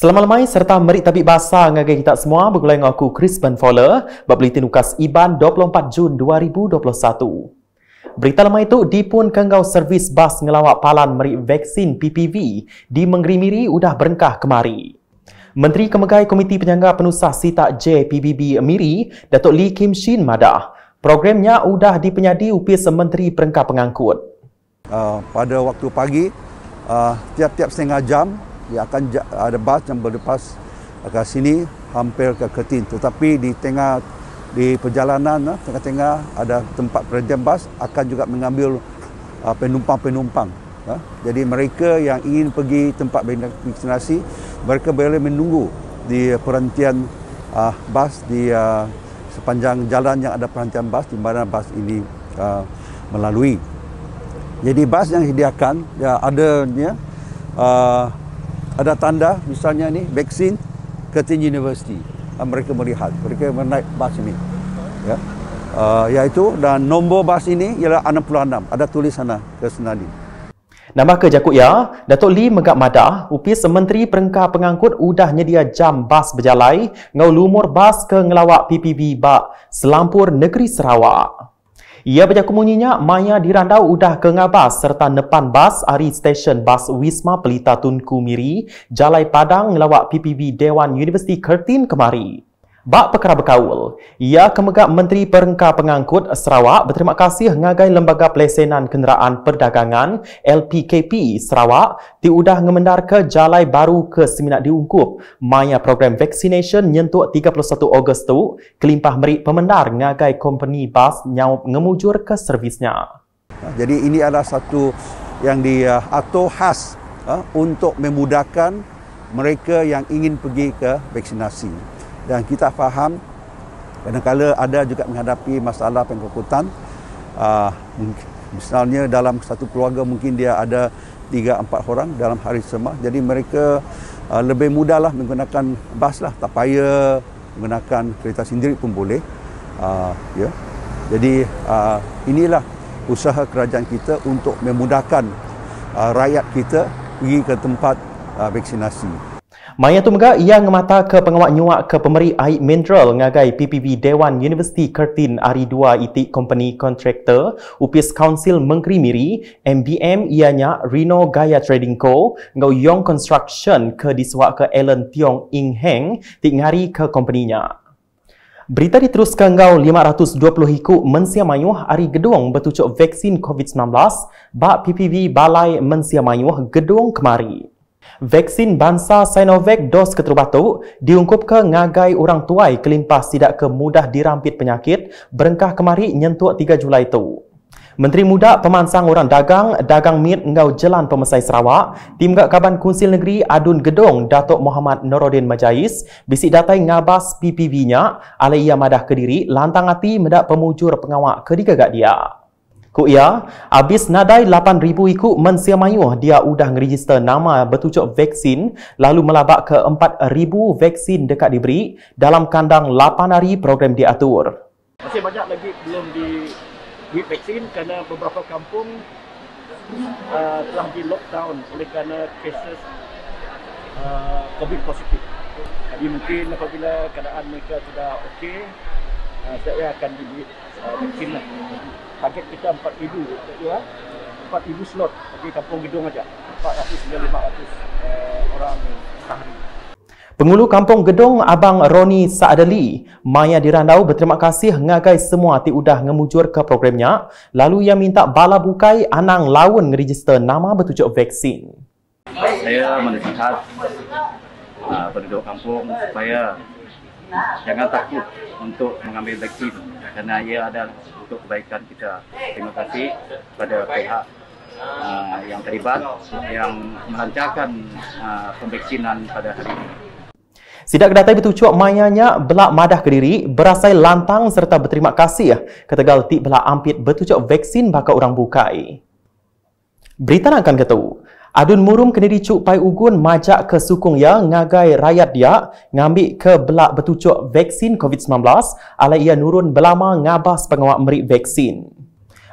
Selamat malam serta merik tabik bahasa ngagai kita semua bergulai dengan aku Chris Banfola bab buletin ukas IBAN 24 Jun 2021. Berita lama itu dipun kenggau servis bas ngelawak palan merik vaksin PPV di Mengrimiri udah berengkah kemari. Menteri Kemegai Komiti Penyangga Penusah Sitak J PBB Miri, Datuk Lee Kim Shin madah, programnya udah dipenyadi upis Menteri Perengkah Pengangkut. Pada waktu pagi, tiap-tiap setengah jam dia akan ada bas yang berlepas ke sini hampir ke Kertin. Tetapi di perjalanan tengah-tengah ada tempat perhentian bas akan juga mengambil penumpang-penumpang. Jadi mereka yang ingin pergi tempat vaksinasi, mereka boleh menunggu di perhentian bas di sepanjang jalan yang ada perhentian bas di mana bas ini melalui. Jadi bas yang disediakan ada tanda misalnya ni vaksin Curtin University. Mereka melihat, mereka menaik bas ini. Iaitu dan nombor bas ini ialah 66. Ada tulis sana ke Senali. Nambah ke jakut ya, Datuk Lee megak madah, upis Menteri Perengkah Pengangkut udah nyedia jam bas berjalai ngau lumur bas ke ngelawak PPV bak Selampur Negeri Sarawak. Ia berjaku munyinya Maya dirandau udah ke ngabas serta nepan bas hari stesen bas Wisma Pelita Tunku Miri, Jalai Padang ngelawak PPV Dewan Universiti Kertin kemari. Bak perkara berkaul, ia kemegak Menteri Perengkah Pengangkut Sarawak berterima kasih ngagai Lembaga Pelesenan Kenderaan Perdagangan LPKP Sarawak diudah ngemendar ke jalai baru ke seminar diungkup maya program vaccination nyentuk 31 Ogos tu kelimpah merik pemendar ngagai company bas nyau ngemujur ke servisnya. Jadi ini adalah satu yang diatur khas untuk memudahkan mereka yang ingin pergi ke vaksinasi. Dan kita faham kadang-kadang ada juga menghadapi masalah pengangkutan. Misalnya dalam satu keluarga mungkin dia ada 3-4 orang dalam hari sama. Jadi mereka lebih mudahlah menggunakan bas lah. Tak payah menggunakan kereta sendiri pun boleh. Jadi inilah usaha kerajaan kita untuk memudahkan rakyat kita pergi ke tempat vaksinasi. Maya tu megak ia ngemata ke pengawak nyuak ke pemberi air mineral ngagai PPV Dewan Universiti Kertin Ari 2 itik company kontraktor upis Kaunsil Mengrimiri MBM ianya Rino Gaya Trading Co ngau Yong Construction ke disewak ke Alan Tiong Ing Heng tik ngari ke company-nya. Berita diteruskan ngau 520 hiku Mensia Mayuh Ari Gedung bertucuk vaksin COVID-19 bak PPV Balai Mensia Mayuh Gedung kemari. Vaksin bangsa Sinovac dos keterubatu diungkup ke ngagai orang tuai kelimpas tidak ke mudah dirampit penyakit berengkah kemari nyentuk 3 Julai itu. Menteri Muda Pemansang Orang Dagang Mit ngau Jalan Pemesai Sarawak, tim gak Kaban Kunsil Negeri Adun Gedong Datuk Muhammad Norodin Majais bisik datai ngabas PPV-nya alai ia madah ke diri lantang hati mendak pemujur pengawak kedikagak dia. Ku ia, habis nadai 8,000 ikut Mensia Mayuh, dia udah ngeregister nama bertucuk vaksin lalu melabak ke 4,000 vaksin dekat diberi dalam kandang 8 hari program diatur. Masih banyak lagi belum di vaksin kerana beberapa kampung telah di lockdown oleh kerana cases COVID positif. Jadi mungkin apabila keadaan mereka sudah okey, saya akan diberi vaksin lah. Target kita 4,000 ya. 4,000 slot bagi kampung Gedung aja. 400 hingga 500 orang sehari. Pengulu Kampung Gedong Abang Roni Saadali, Maya dirandau berterima kasih ngagai semua ti udah ngemujur ke programnya, lalu ia minta bala bukai anang lawan ngeregister nama bertujuk vaksin. Saya menasihat penduduk kampung supaya jangan takut untuk mengambil vaksin kerana ia adalah untuk kebaikan kita. Terima kasih kepada pihak yang terlibat yang melancarkan pemvaksinan pada hari ini. Sidak kedatai bertucuk mayanya belak madah ke diri, berasai lantang serta berterima kasih ketegal ti belak ampit bertucuk vaksin bakal orang bukai. Berita nak akan ketemu. Adun Murum kena dicuk pai ugun majak ke sukung ya ngagai rakyat dia ngambil ke belak bertucuk vaksin COVID-19 ala ia nurun belama ngabas pengawak merik vaksin.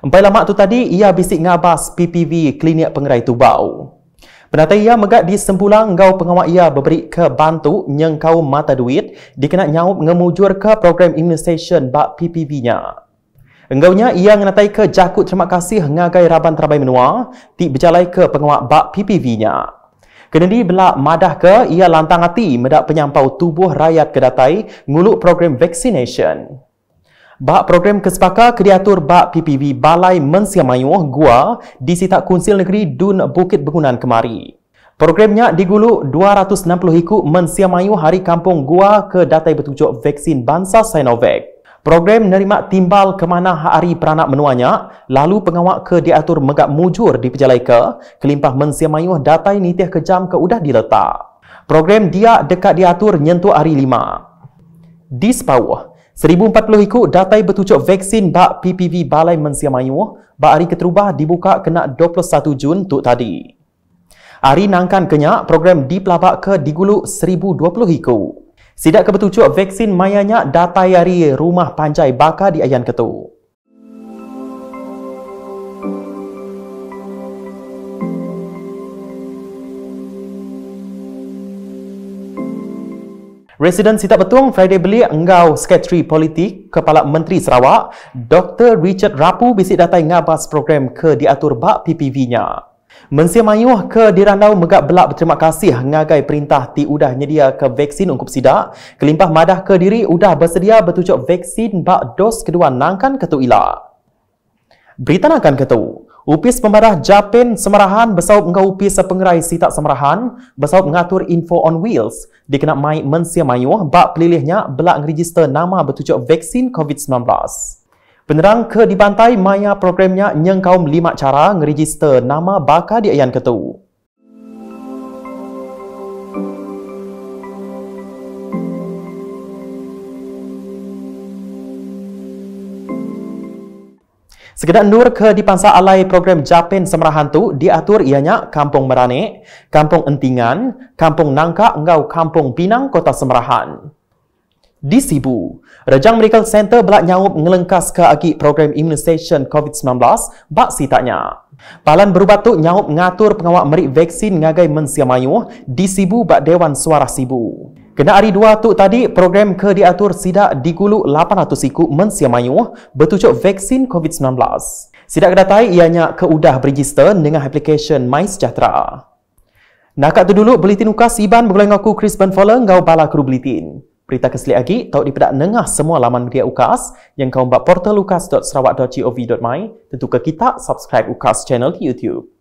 Empai lama tu tadi ia bisik ngabas PPV Klinik Pengerai Tubau. Penatai ia megat di sempulang ngau pengawak ia berberi ke bantu nyengkau mata duit dikena nyaup ngemujur ke program immunisation bak PPV-nya. Enggaunya ia ngenatai ke jakut terima kasih ngagai Raban Terabai Menua ti berjalai ke pengawak bak PPV-nya. Kenedi belak madah ke ia lantang hati medak penyampau tubuh rakyat kedatai nguluk program vaccination. Bak program kesepaka kediatur bak PPV Balai Mensiamayuh Gua di Sitak Kunsil Negeri Dun Bukit Bengunan kemari. Programnya diguluk 260 hiku Mensiamayuh Hari Kampung Gua ke datai bertujuk vaksin bangsa Sinovac. Program nerima timbal ke mana hari peranak menuanya, lalu pengawak ke diatur megak mujur di pejalai ke, kelimpah Mensiamayuh datai nitih kejam ke udah diletak. Program dia dekat diatur nyentuh hari 5. Di sepawah, 1040 hiku datai bertujuk vaksin bak PPV Balai Mensiamayuh bak hari keterubah dibuka kena 21 Jun tuk tadi. Hari nangkan kenyak program dipelabak ke diguluk 1020 hiku. Sidak ke bertujuk vaksin mayanya datai hari rumah panjai baka di Ayan Ketu. Residen Sitak Betung Friday beli enggau Sekretari Politik Kepala Menteri Sarawak Dr. Richard Rapu bisik datai ngabas program ke diatur bak PPV-nya. Mensiamayuh ke dirandau megak belak berterima kasih ngagai perintah ti udah nyedia ke vaksin ungkup sidak. Kelimpah madah ke diri udah bersedia bertujuk vaksin bak dos kedua nangkan ketu ila. Berita nangkan ketu. Upis Pembadah Japin Semerahan bersaup engkau upis pengerai Sitak Semerahan bersaup mengatur info on wheels dikena mai Mensiamayuh bak pelilihnya belak ngeregister nama bertujuk vaksin COVID-19. Penerang ke dibantai maya programnya nyengkaum 5 cara ngeregister nama baka di Ayan Ketu. Sekedar nur ke dipangsa alai program Japin Semerahan tu diatur ianya Kampung Meranik, Kampung Entingan, Kampung Nangka engau Kampung Pinang Kota Semerahan. Di Sibu, Rejang Medical Center belak nyaup ngelengkas ke agi program immunisation COVID-19 bak sitaknya. Palan berubat tu nyaup ngatur pengawak merik vaksin ngagai Mensiamayuh di Sibu bak Dewan Suara Sibu. Kena hari 2 tu tadi, program ke diatur sidak diguluk 800 iku Mensiamayuh bertujuk vaksin COVID-19. Sidak kedatai ianya ke udah berregister dengan aplikasi MySejahtera. Nakak tu dulu buletin ukas Iban bergulai ngaku Chris Benfoller ngau bala kru buletin. Berita keseli lagi, tau dipedak nengah semua laman media ukas yang kau mbak portal ukas.sarawak.gov.my. Tentu ke kita subscribe ukas channel di YouTube.